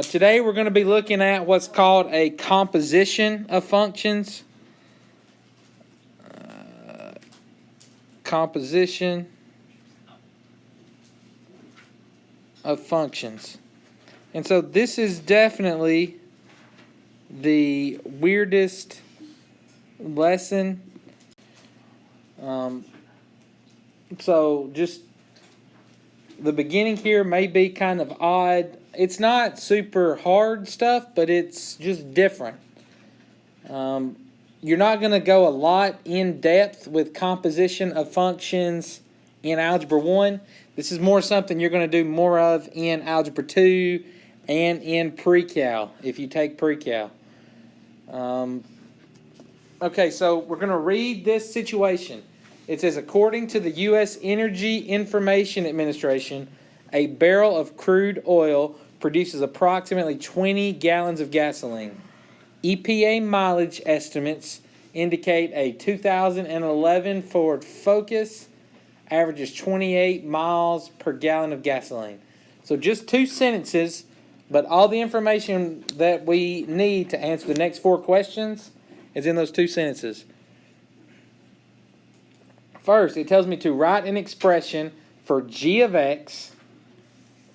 Today we're going to be looking at what's called a composition of functions. Composition of functions. And so this is definitely the weirdest lesson. So just the beginning here may be kind of odd. It's not super hard stuff, but it's just different. You're not going to go a lot in depth with composition of functions in Algebra 1. This is more something you're going to do more of in Algebra 2 and in Pre-Cal, if you take Pre-Cal. Okay, so we're going to read this situation. It says, according to the U.S. Energy Information Administration, a barrel of crude oil produces approximately 20 gallons of gasoline. EPA mileage estimates indicate a 2011 Ford Focus averages 28 miles per gallon of gasoline. So just two sentences, but all the information that we need to answer the next four questions is in those two sentences. First, it tells me to write an expression for G of X,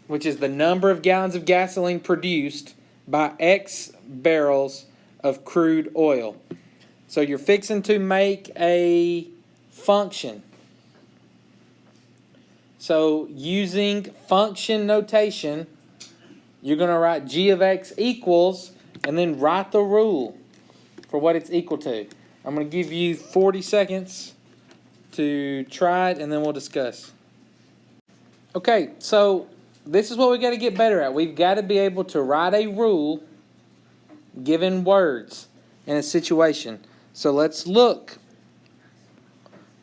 which is the number of gallons of gasoline produced by X barrels of crude oil. So you're fixing to make a function. So using function notation, you're going to write G of X equals, and then write the rule for what it's equal to. I'm going to give you 40 seconds to try it, and then we'll discuss. Okay, so this is what we got to get better at. We've got to be able to write a rule given words in a situation. So let's look.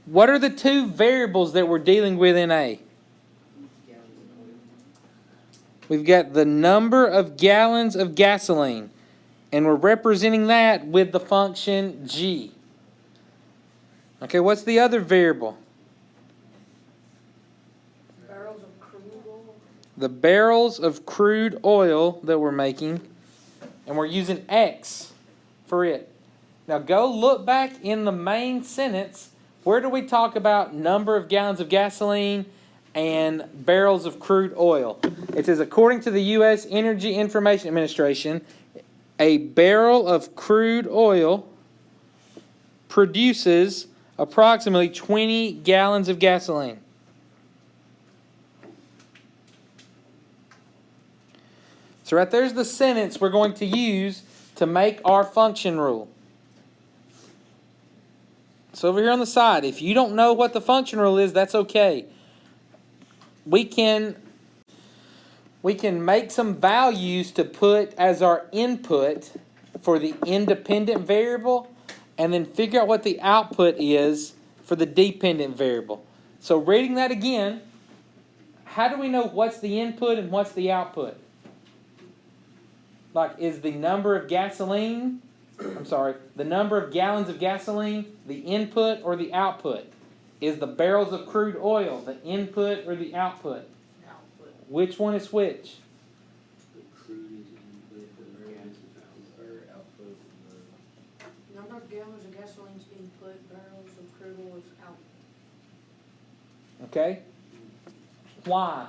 What are the two variables that we're dealing with in A? We've got the number of gallons of gasoline, and we're representing that with the function G. Okay, what's the other variable? Barrels of crude oil. The barrels of crude oil that we're making, and we're using X for it. Now go look back in the main sentence. Where do we talk about number of gallons of gasoline and barrels of crude oil? It says, according to the U.S. Energy Information Administration, a barrel of crude oil produces approximately 20 gallons of gasoline. So right there's the sentence we're going to use to make our function rule. So over here on the side, if you don't know what the function rule is, that's okay. We can make some values to put as our input for the independent variable, and then figure out what the output is for the dependent variable. So reading that again, how do we know what's the input and what's the output? Like, is the number of gasoline, the number of gallons of gasoline the input or the output? Is the barrels of crude oil the input or the output? Output. Which one is which? The crude is input, the gas is output. Number of gallons of gasoline is input, barrels of crude oil is output. Okay. Why?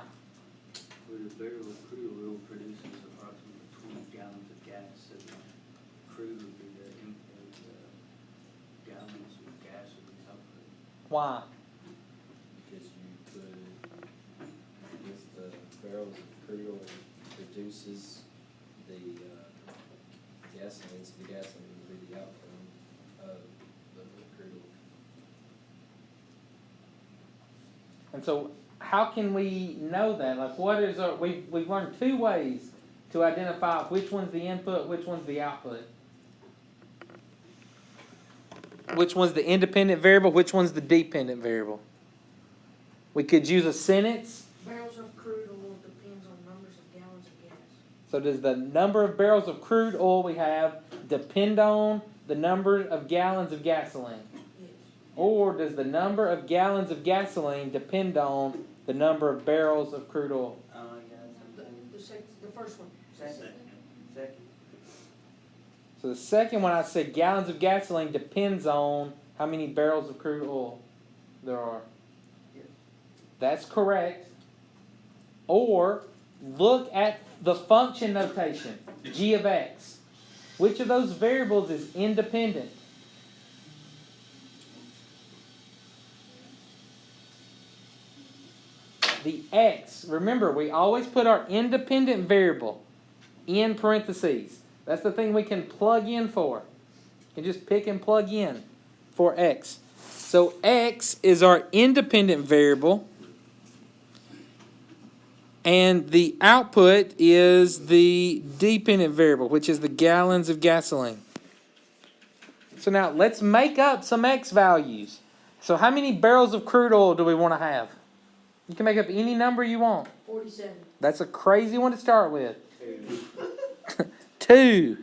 Where the barrel of crude oil produces approximately 20 gallons of gas, and crude would be the input, gallons of gas would be output. Why? Because you put, because the barrels of crude oil produces the gasoline, so the gasoline will be the outcome of the crude oil. And so, how can we know that? Like, what is our? We've learned two ways to identify which one's the input, which one's the output. Which one's the independent variable, which one's the dependent variable. We could use a sentence. Barrels of crude oil depends on numbers of gallons of gas. So does the number of barrels of crude oil we have depend on the number of gallons of gasoline? Yes. Or does the number of gallons of gasoline depend on the number of barrels of crude oil? The first one. Second. So the second one I said gallons of gasoline depends on how many barrels of crude oil there are. Yes. That's correct. Or look at the function notation, g of x. Which of those variables is independent? The x. Remember, we always put our independent variable in parentheses. That's the thing we can plug in for. You can just pick and plug in for x. So x is our independent variable. And the output is the dependent variable, which is the gallons of gasoline. So now let's make up some x values. So how many barrels of crude oil do we want to have? You can make up any number you want. 47. That's a crazy one to start with. 2.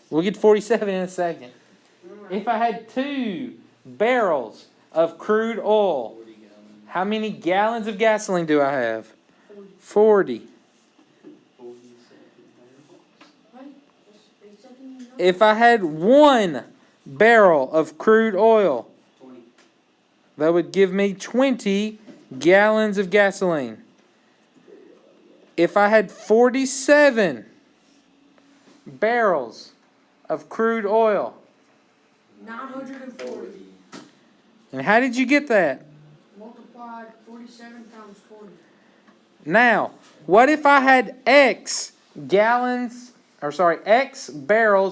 We'll get 47 in a second. If I had 2 barrels of crude oil, 40 gallons. how many gallons of gasoline do I have? 40. 47 Right? That's 87. If I had 1 barrel of crude oil, 20. that would give me 20 gallons of gasoline. If I had 47 barrels of crude oil, 940. and how did you get that? Multiplied 47 times 40. Now, what if I had X barrels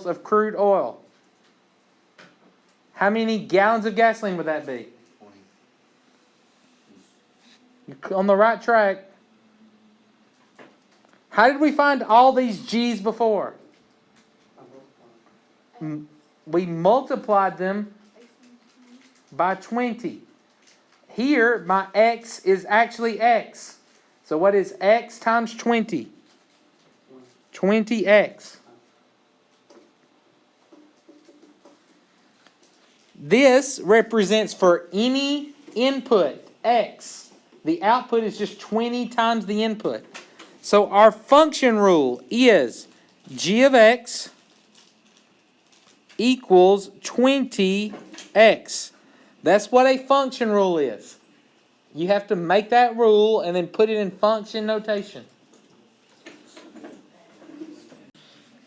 of crude oil? How many gallons of gasoline would that be? 20. You're on the right track. How did we find all these G's before? We multiplied them by 20. Here, my X is actually X. So what is X times 20? 20X. This represents for any input, X. The output is just 20 times the input. So our function rule is g of x equals 20x. That's what a function rule is. You have to make that rule and then put it in function notation.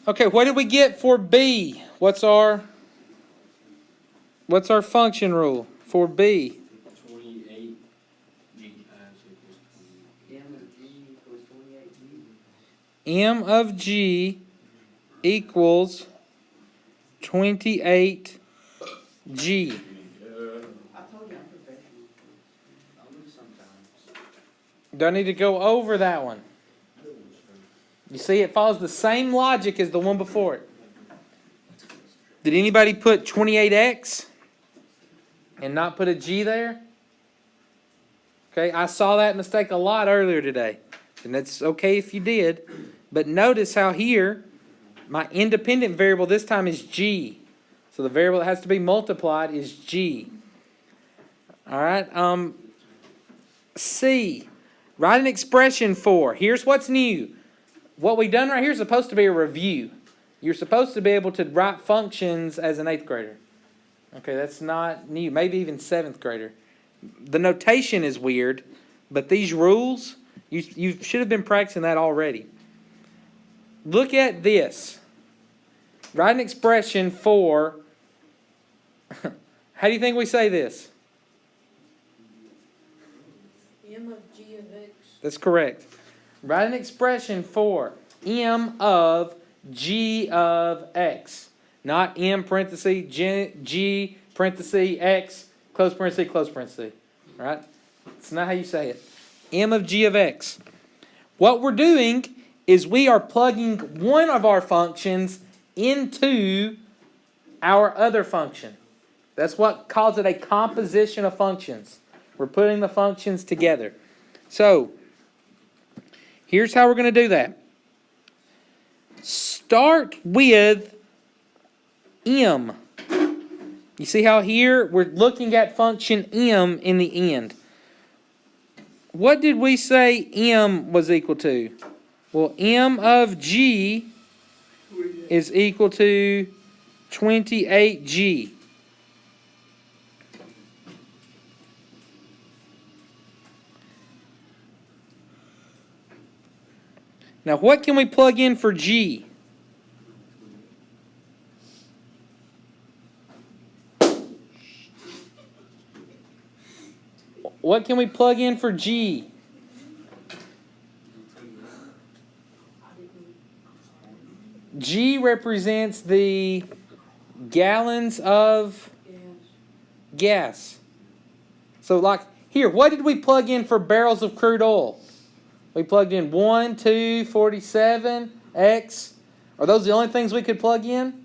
Okay, what did we get for B? What's our function rule for B? 28 G M of G equals 28 G. M of G equals 28G. I told you I'm professional. I'll lose sometimes. Do I need to go over that one? You see, it follows the same logic as the one before it. Did anybody put 28x and not put a G there? Okay, I saw that mistake a lot earlier today. And that's okay if you did. But notice how here, my independent variable this time is G. So the variable that has to be multiplied is G. All right, C. Write an expression for. Here's what's new. What we've done right here is supposed to be a review. You're supposed to be able to write functions as an 8th grader. Okay, that's not new. Maybe even 7th grader. The notation is weird, but these rules, you should have been practicing that already. Look at this. Write an expression for, how do you think we say this? M of G of X. That's correct. Write an expression for M of G of X. Not M parenthesis G parenthesis X close parenthesis. Right? That's not how you say it. M of G of X. What we're doing is we are plugging one of our functions into our other function. That's what calls it a composition of functions. We're putting the functions together. So, here's how we're going to do that. Start with M. You see how here we're looking at function M in the end. What did we say M was equal to? Well, M of G is equal to 28G. Now, what can we plug in for G? What can we plug in for G? G represents the gallons of gas. So like here, what did we plug in for barrels of crude oil? We plugged in 1, 2, 47, X. Are those the only things we could plug in?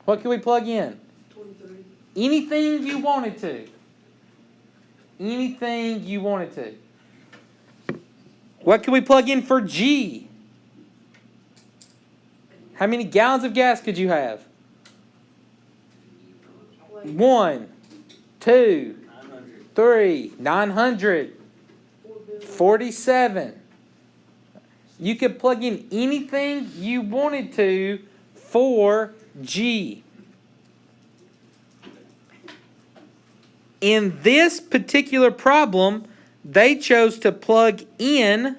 What could we plug in? 23. Anything you wanted to. Anything you wanted to. What can we plug in for G? How many gallons of gas could you have? 1, 2, 900. 3, 900, 47. You could plug in anything you wanted to for G. In this particular problem, they chose to plug in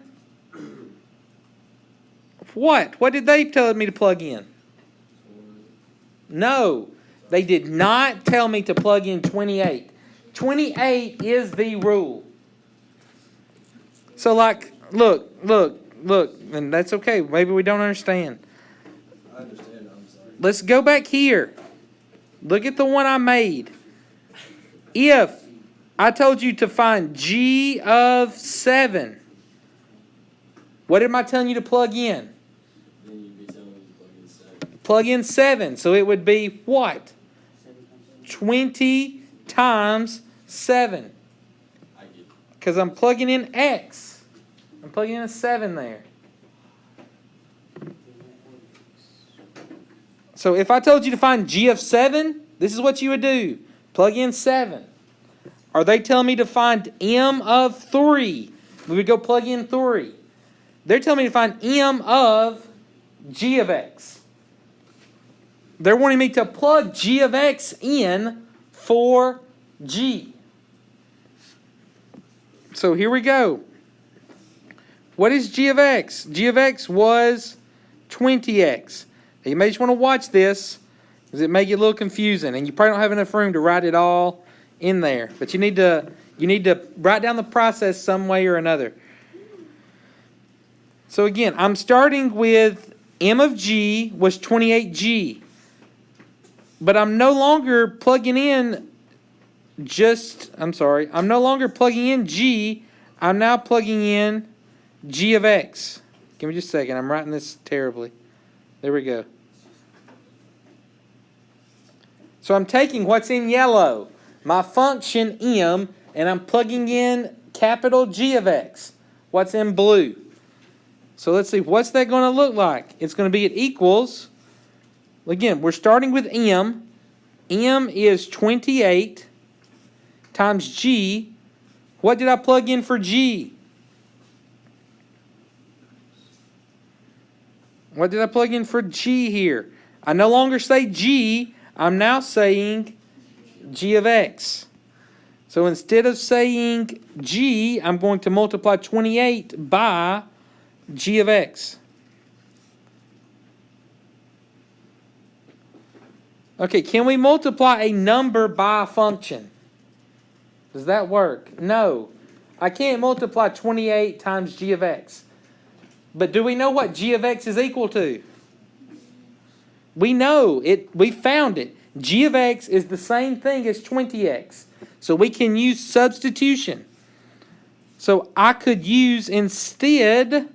what? What did they tell me to plug in? No, they did not tell me to plug in 28. 28 is the rule. So like, look, and that's okay. Maybe we don't understand. I understand, I'm sorry. Let's go back here. Look at the one I made. If I told you to find G of 7, what am I telling you to plug in? Then you'd be telling me to plug in 7. Plug in 7. So it would be what? 20 times 7. I get it. Because I'm plugging in X. I'm plugging in a 7 there. So if I told you to find G of 7, this is what you would do. Plug in 7. Are they telling me to find M of 3? We would go plug in 3. They're telling me to find M of G of X. They're wanting me to plug G of X in for G. So here we go. What is G of X? G of X was 20X. Now you may just want to watch this because it may get a little confusing and you probably don't have enough room to write it all in there. But you need to write down the process some way or another. So again, I'm starting with M of G was 28G. But I'm no longer plugging in I'm no longer plugging in G. I'm now plugging in G of X. Give me just a second. I'm writing this terribly. There we go. So I'm taking what's in yellow, my function M, and I'm plugging in capital G of X. What's in blue? So let's see, what's that going to look like? It's going to be it equals, again, we're starting with M. M is 28 times G. What did I plug in for G? What did I plug in for G here? I no longer say G. I'm now saying G of X. So instead of saying G, I'm going to multiply 28 by G of X. Okay, can we multiply a number by a function? Does that work? No. I can't multiply 28 times G of X. But do we know what G of X is equal to? We know it. We found it. G of X is the same thing as 20X. So we can use substitution. So I could use, instead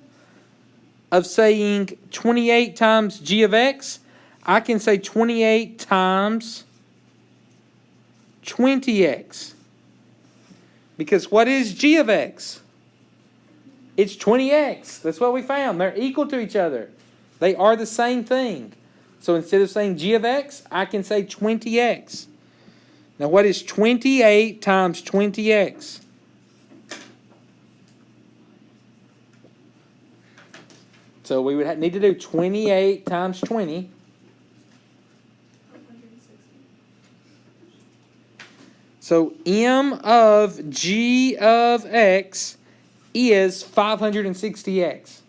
of saying 28 times G of X, I can say 28 times 20X. Because what is G of X? It's 20X. That's what we found. They're equal to each other. They are the same thing. So instead of saying G of X, I can say 20X. Now what is 28 times 20X? So we would need to do 28 times 20. So M of G of X is 560X.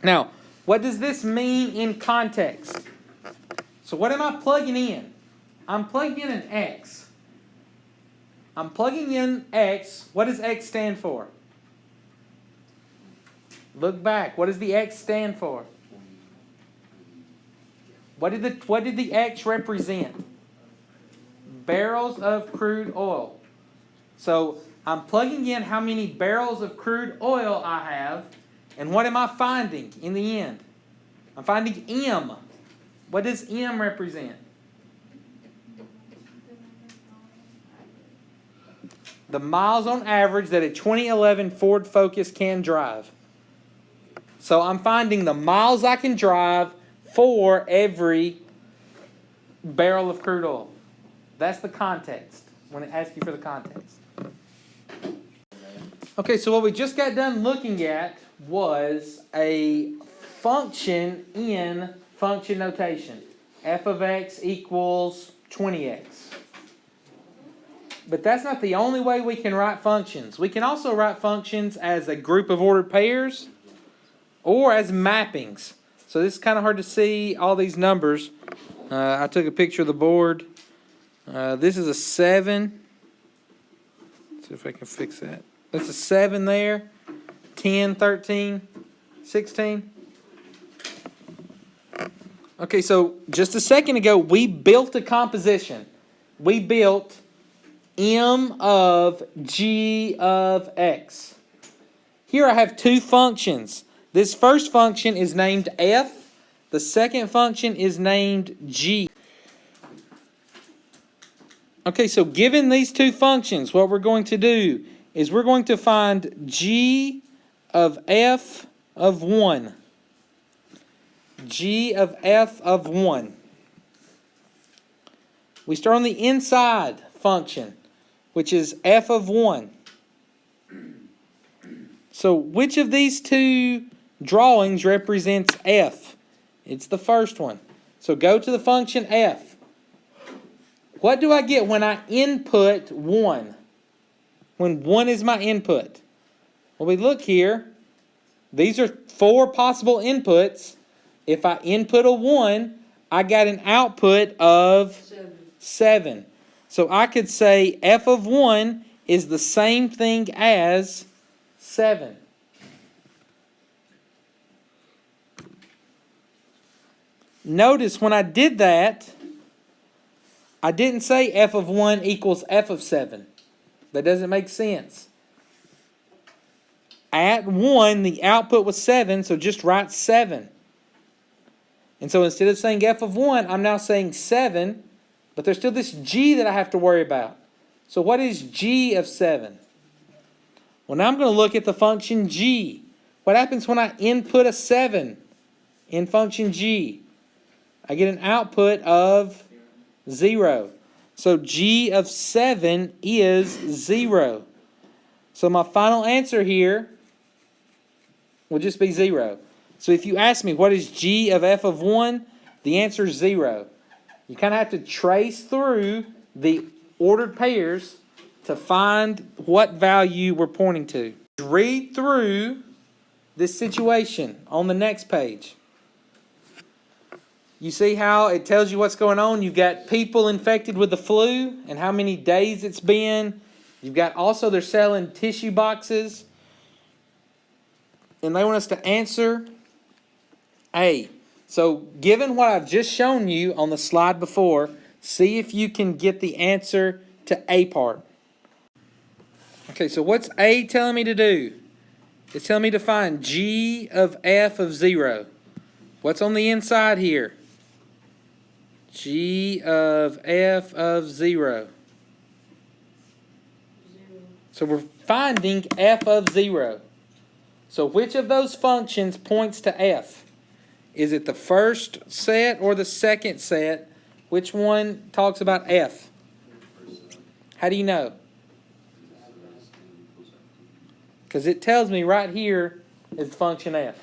Now, what does this mean in context? So what am I plugging in? I'm plugging in an X. I'm plugging in X. What does X stand for? Look back. What does the X stand for? What did the X represent? Barrels of crude oil. So I'm plugging in how many barrels of crude oil I have, and what am I finding in the end? I'm finding M. What does M represent? The miles on average that a 2011 Ford Focus can drive. So I'm finding the miles I can drive for every barrel of crude oil. That's the context, when it asks you for the context. Okay, so what we just got done looking at was a function in function notation. F of x equals 20x. But that's not the only way we can write functions. We can also write functions as a group of ordered pairs or as mappings. So this is kind of hard to see all these numbers. I took a picture of the board. This is a 7. Let's see if I can fix that. That's a 7 there. 10, 13, 16. Okay, so just a second ago, we built a composition. We built M of G of X. Here I have two functions. This first function is named F. The second function is named G. Okay, so given these two functions, what we're going to do is we're going to find G of F of 1. G of F of 1. We start on the inside function, which is F of 1. So which of these two drawings represents F? It's the first one. So go to the function F. What do I get when I input 1? When 1 is my input? Well, we look here. These are 4 possible inputs. If I input a 1, I got an output of 7. So I could say F of 1 is the same thing as 7. Notice when I did that, I didn't say F of 1 equals F of 7. That doesn't make sense. At 1, the output was 7, so just write 7. And so instead of saying F of 1, I'm now saying 7, but there's still this G that I have to worry about. So what is G of 7? Well, now I'm going to look at the function G. What happens when I input a 7 in function G? I get an output of 0. So G of 7 is 0. So my final answer here will just be 0. So if you ask me what is G of F of 1, the answer is 0. You kind of have to trace through the ordered pairs to find what value we're pointing to. Read through this situation on the next page. You see how it tells you what's going on? You've got people infected with the flu and how many days it's been. You've got also they're selling tissue boxes. And they want us to answer A. So given what I've just shown you on the slide before, see if you can get the answer to A part. Okay, so what's A telling me to do? It's telling me to find G of F of 0. What's on the inside here? G of F of 0. So we're finding F of 0. So which of those functions points to F? Is it the first set or the second set? Which one talks about F? How do you know? Because it tells me right here is function f.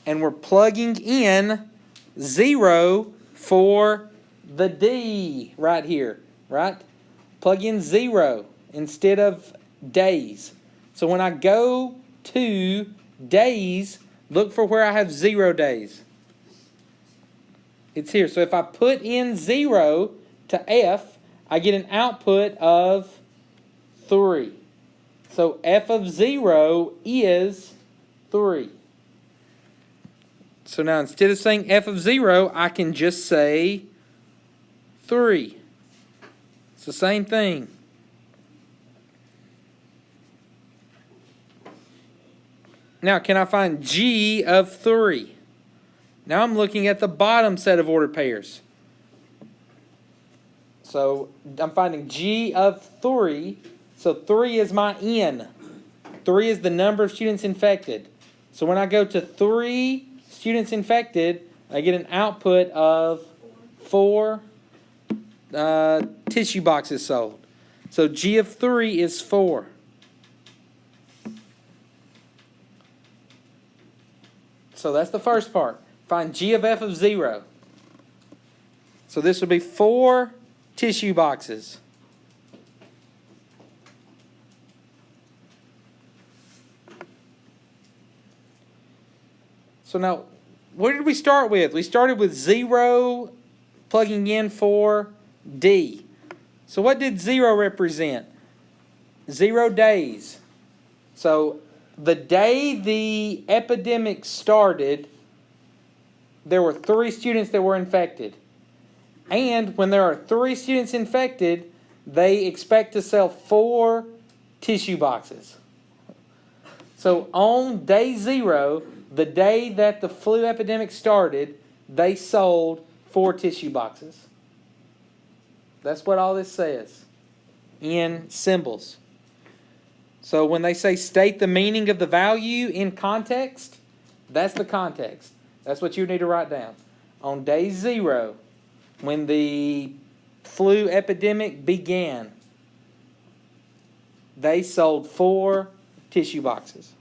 And we're plugging in 0 for the D right here, right? Plug in 0 instead of days. So when I go to days, look for where I have 0 days. It's here. So if I put in 0 to F, I get an output of 3. So F of 0 is 3. So now instead of saying F of 0, I can just say 3. It's the same thing. Now, can I find G of 3? Now I'm looking at the bottom set of ordered pairs. So I'm finding G of 3. So 3 is my N. 3 is the number of students infected. So when I go to 3 students infected, I get an output of 4 tissue boxes sold. So G of 3 is 4. So that's the first part. Find G of F of 0. So this would be 4 tissue boxes. So now, what did we start with? We started with 0 plugging in for D. So what did 0 represent? 0 days. So the day the epidemic started, there were 3 students that were infected. And when there are 3 students infected, they expect to sell 4 tissue boxes. So on day 0, the day that the flu epidemic started, they sold 4 tissue boxes. That's what all this says in symbols. So when they say state the meaning of the value in context, that's the context. That's what you need to write down. On day 0, when the flu epidemic began, they sold 4 tissue boxes.